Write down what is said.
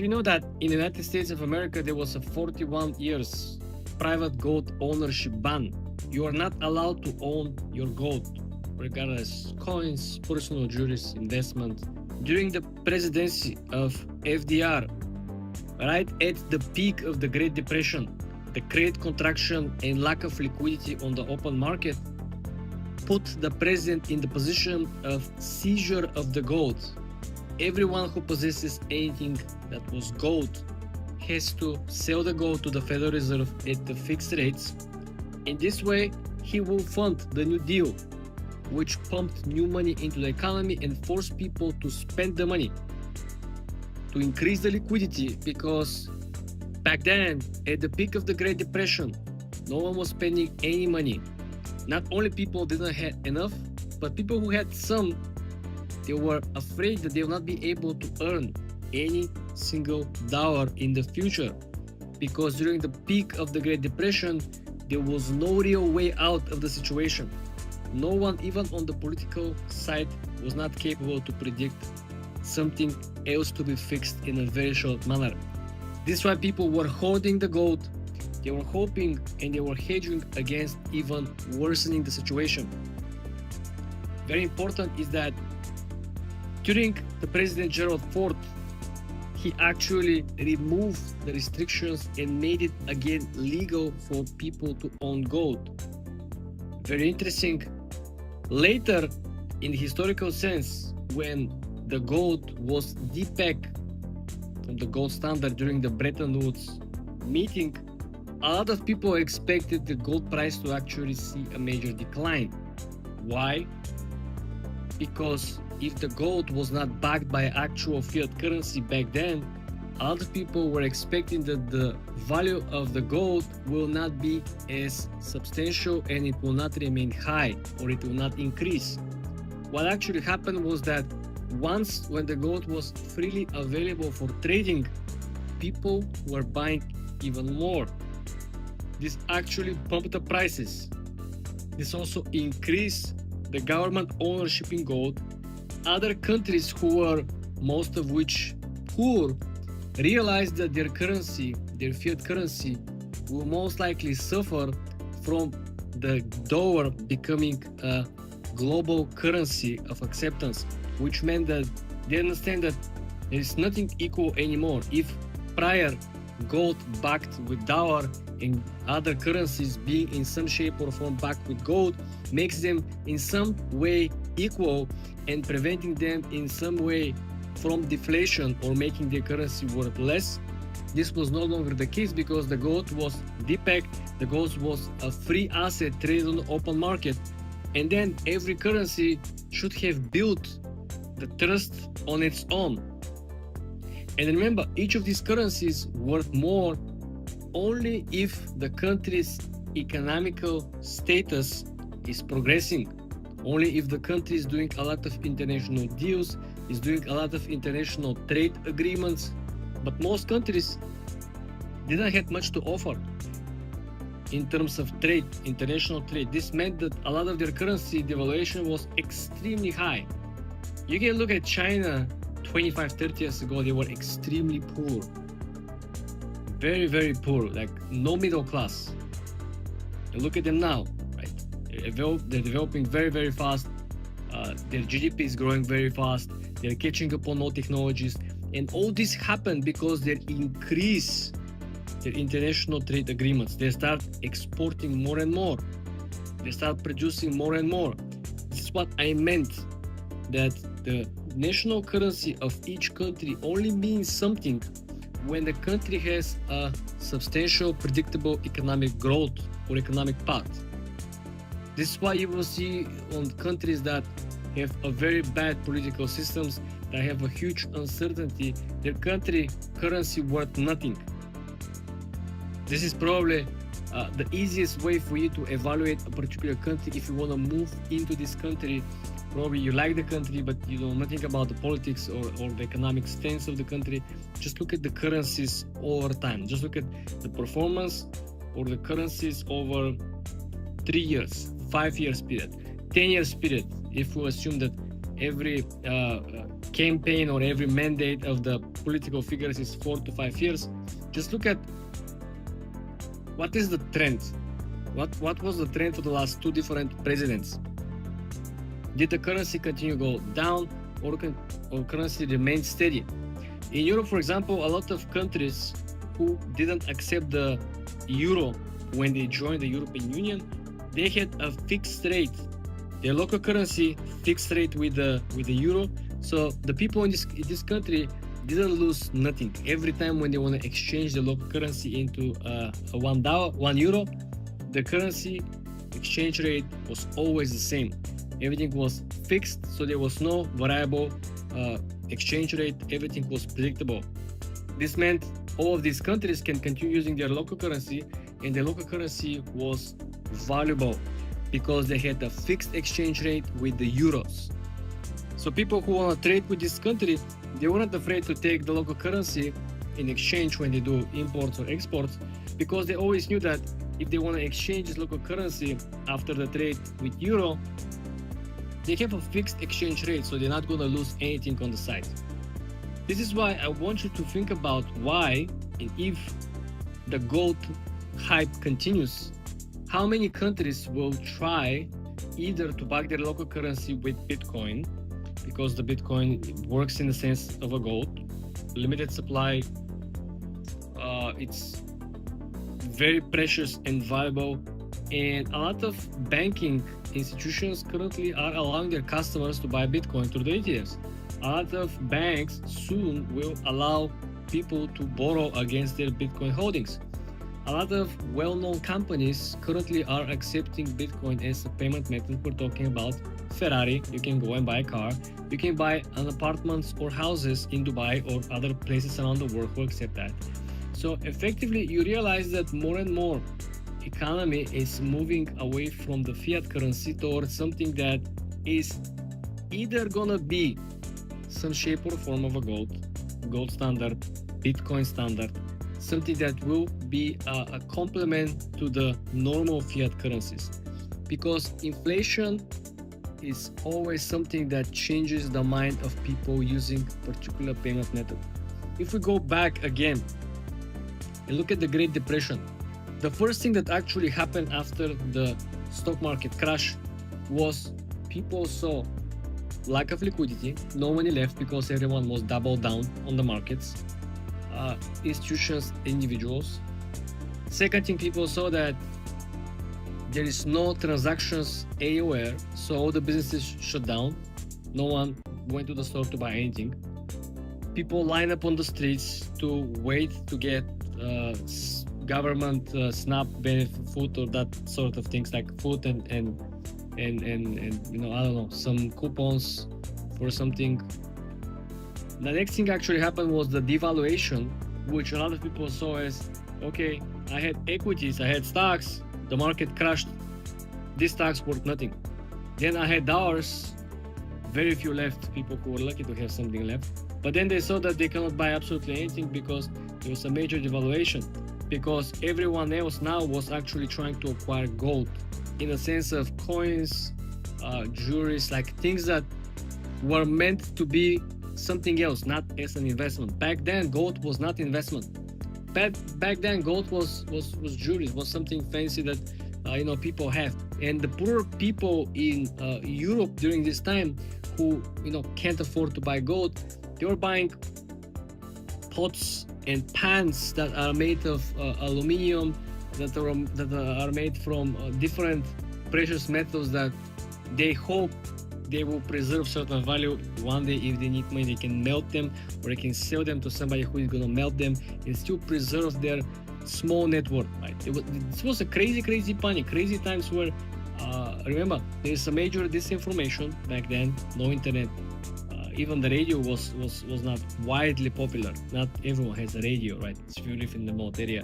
you know that in the United States of America there was a 41 years private gold ownership ban? You are not allowed to own your gold, regardless coins, personal jewelry, investment. During the presidency of FDR, right at the peak of the Great Depression, the credit contraction and lack of liquidity on the open market put the president in the position of seizure of the gold. Everyone who possesses anything that was gold has to sell the gold to the Federal Reserve at the fixed rates. In this way, he will fund the New Deal, which pumped new money into the economy and forced people to spend the money to increase the liquidity, because back then, at the peak of the Great Depression, no one was spending any money. Not only people didn't have enough, but people who had some, they were afraid that they will not be able to earn any single dollar in the future, because during the peak of the Great Depression, there was no real way out of the situation. No one, even on the political side, was not capable to predict something else to be fixed in a very short manner. This is why people were hoarding the gold. They were hoping and they were hedging against even worsening the situation. Very important is that during the President Gerald Ford, he actually removed the restrictions and made it again legal for people to own gold. Very interesting. Later, in the historical sense, when the gold was depegged from the gold standard during the Bretton Woods meeting, a lot of people expected the gold price to actually see a major decline. Why? Because if the gold was not backed by actual fiat currency back then, a lot of people were expecting that the value of the gold will not be as substantial and it will not remain high, or it will not increase. What actually happened was that once when the gold was freely available for trading, people were buying even more. This actually pumped the prices. This also increased the government ownership in gold. Other countries who were, most of which poor, realized that their currency, their fiat currency, will most likely suffer from the dollar becoming a global currency of acceptance, which meant that they understand that there is nothing equal anymore. If prior gold backed with dollar and other currencies being in some shape or form backed with gold makes them in some way equal and preventing them in some way from deflation or making their currency worth less, this was no longer the case, because the gold was depegged, the gold was a free asset traded on the open market, and then every currency should have built the trust on its own. And remember, each of these currencies worth more only if the country's economical status is progressing, only if the country is doing a lot of international deals, is doing a lot of international trade agreements. But most countries didn't have much to offer in terms of trade, international trade. This meant that a lot of their currency devaluation was extremely high. You can look at China 25, 30 years ago, they were extremely poor. Very, very poor, like no middle class. And look at them now, right? They're developing very, very fast. Their GDP is growing very fast. They're catching up on all technologies. And all this happened because they increase their international trade agreements. They start exporting more and more. They start producing more and more. This is what I meant, that the national currency of each country only means something when the country has a substantial, predictable economic growth or economic path. This is why you will see on countries that have a very bad political systems, that have a huge uncertainty, their country currency worth nothing. This is probably the easiest way for you to evaluate a particular country. If you want to move into this country, probably you like the country, but you know nothing about the politics or the economic stance of the country. Just look at the currencies over time. Just look at the performance or the currencies over 3 years, 5 years period, 10 years period. If we assume that every campaign or every mandate of the political figures is 4 to 5 years. Just look at what is the trend. What was the trend for the last two different presidents? Did the currency continue to go down, or currency remain steady? In Europe, for example, a lot of countries who didn't accept the euro when they joined the European Union, they had a fixed rate. Their local currency fixed rate with the euro. So the people in this country didn't lose nothing. Every time when they want to exchange the local currency into $1, €1, the currency exchange rate was always the same. Everything was fixed, so there was no variable exchange rate. Everything was predictable. This meant all of these countries can continue using their local currency, and the local currency was valuable because they had a fixed exchange rate with the euros. So people who want to trade with this country, they were not afraid to take the local currency in exchange when they do imports or exports, because they always knew that if they want to exchange this local currency after the trade with euro, they have a fixed exchange rate, so they're not going to lose anything on the side. This is why I want you to think about why, and if the gold hype continues, how many countries will try either to back their local currency with Bitcoin, because the Bitcoin works in the sense of a gold, limited supply, it's very precious and valuable, and a lot of banking institutions currently are allowing their customers to buy Bitcoin through the ETFs. A lot of banks soon will allow people to borrow against their Bitcoin holdings. A lot of well-known companies currently are accepting Bitcoin as a payment method. We're talking about Ferrari. You can go and buy a car. You can buy an apartments or houses in Dubai or other places around the world who accept that. So effectively, you realize that more and more economy is moving away from the fiat currency towards something that is either gonna be some shape or form of a gold standard, Bitcoin standard, something that will be a complement to the normal fiat currencies, because inflation is always something that changes the mind of people using particular payment method. If we go back again and look at the Great Depression, the first thing that actually happened after the stock market crash was people saw lack of liquidity, no money left because everyone was doubled down on the markets, institutions, individuals. Second thing, people saw that there is no transactions anywhere, so all the businesses shut down. No one went to the store to buy anything. People line up on the streets to wait to get government SNAP benefit food or that sort of things, like food and you know, I don't know, some coupons for something. The next thing actually happened was the devaluation, which a lot of people saw as, okay, I had equities, I had stocks, the market crashed, these stocks worth nothing. Then I had dollars, very few left, people who were lucky to have something left. But then they saw that they cannot buy absolutely anything because there was a major devaluation, because everyone else now was actually trying to acquire gold in the sense of coins, jewelries, like things that were meant to be something else, not as an investment. Back then, gold was not investment. Back then, gold was jewelry, was something fancy that you know, people have. And the poor people in Europe during this time, who, you know, can't afford to buy gold, they were buying pots and pans that are made of aluminum, that are made from different precious metals that they hope they will preserve certain value. One day, if they need money, they can melt them, or they can sell them to somebody who is going to melt them and still preserve their small net worth. Right? This was a crazy panic, crazy times where, remember, there's a major disinformation back then, no internet. Even the radio was not widely popular. Not everyone has a radio, right? If you live in the remote area.